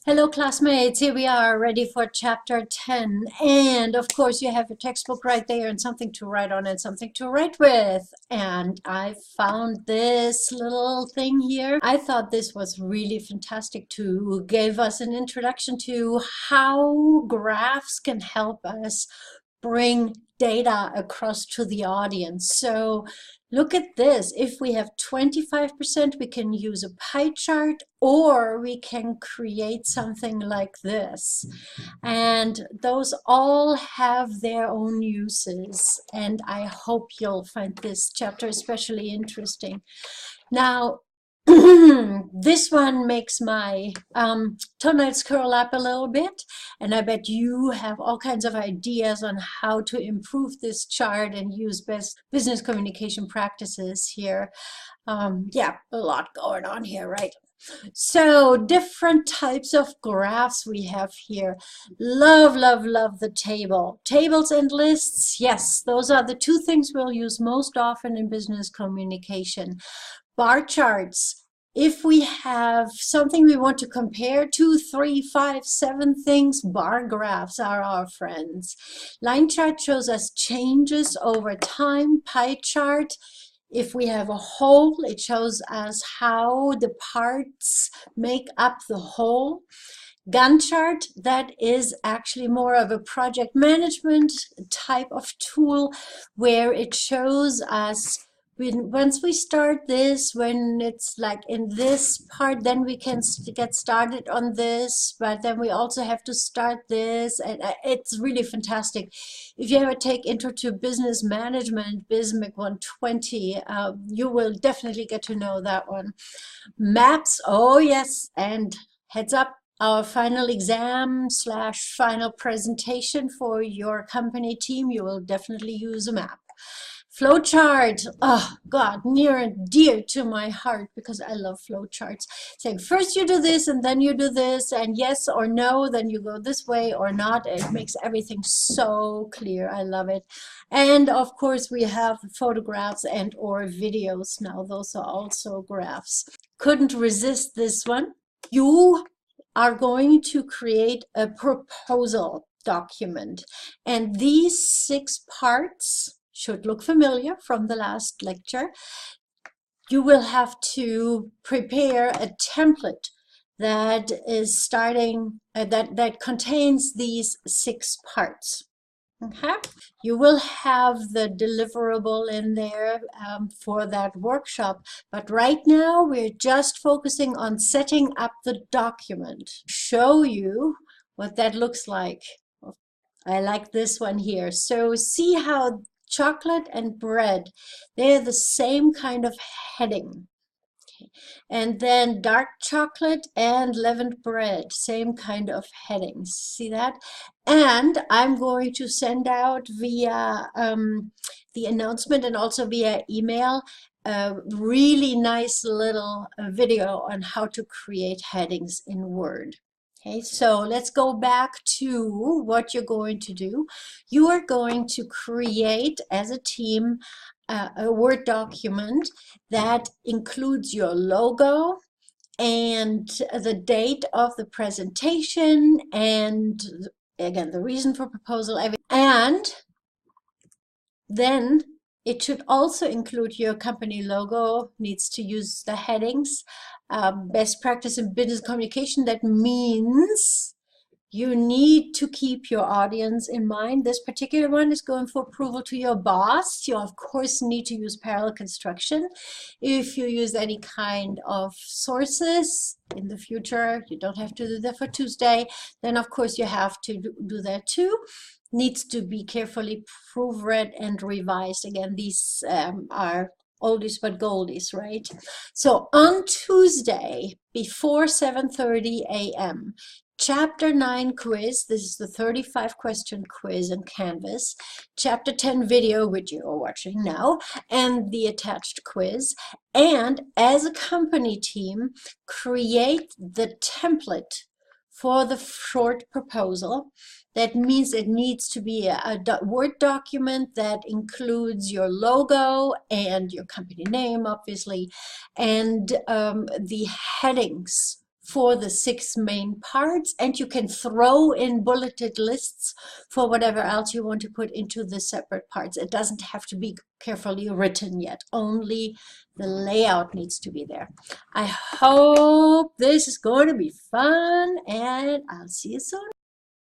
Hello, classmates. Here we are, ready for chapter 10. And of course, you have your textbook right there and something to write on and something to write with. And I found this little thing here. I thought this was really fantastic to give us an introduction to how graphs can help us bring data across to the audience. So look at this. If we have 25%, we can use a pie chart, or we can create something like this. And those all have their own uses. And I hope you'll find this chapter especially interesting. Now, this one makes my toenails curl up a little bit, and I bet you have all kinds of ideas on how to improve this chart and use best business communication practices here. Yeah, a lot going on here, right? So different types of graphs we have here. Love, love, love the table. Tables and lists, yes, those are the two things we'll use most often in business communication. Bar charts. If we have something we want to compare, 2, 3, 5, 7 things, bar graphs are our friends. Line chart shows us changes over time. Pie chart, if we have a whole, it shows us how the parts make up the whole. Gantt chart, that is actually more of a project management type of tool where it shows us once we start this, when it's like in this part, then we can get started on this, but then we also have to start this, and it's really fantastic. If you ever take Intro to Business Management, BISMIC 120, you will definitely get to know that one. Maps, oh yes, and heads up, our final exam / final presentation for your company team, you will definitely use a map. Flowchart, oh God, near and dear to my heart because I love flowcharts. Saying first you do this and then you do this, and yes or no, then you go this way or not. It makes everything so clear. I love it. And of course we have photographs and or videos now. Those are also graphs. Couldn't resist this one. You are going to create a proposal document, and these 6 parts should look familiar from the last lecture. You will have to prepare a template that is starting that contains these 6 parts. Okay, you will have the deliverable in there for that workshop, but right now we're just focusing on setting up the document. Show you what that looks like. I like this one here. So see how chocolate and bread, they're the same kind of heading. Okay. And then dark chocolate and leavened bread, same kind of headings. See that? And I'm going to send out via the announcement and also via email a really nice little video on how to create headings in Word. Okay, so let's go back to what you're going to do. You are going to create as a team a Word document that includes your logo and the date of the presentation and again the reason for proposal, and then it should also include your company logo, needs to use the headings. Best practice in business communication, that means you need to keep your audience in mind. This particular one is going for approval to your boss. You, of course, need to use parallel construction. If you use any kind of sources in the future, you don't have to do that for Tuesday, then, of course, you have to do that too. Needs to be carefully proofread and revised. Again, these are oldies but goldies, right? So on Tuesday before 7:30 a.m., Chapter 9 quiz, this is the 35 question quiz in Canvas, Chapter 10 video, which you are watching now, and the attached quiz. And as a company team, create the template for the short proposal. That means it needs to be a Word document that includes your logo and your company name, obviously, and the headings for the 6 main parts, and you can throw in bulleted lists for whatever else you want to put into the separate parts. It doesn't have to be carefully written yet, only the layout needs to be there. I hope this is going to be fun, and I'll see you soon.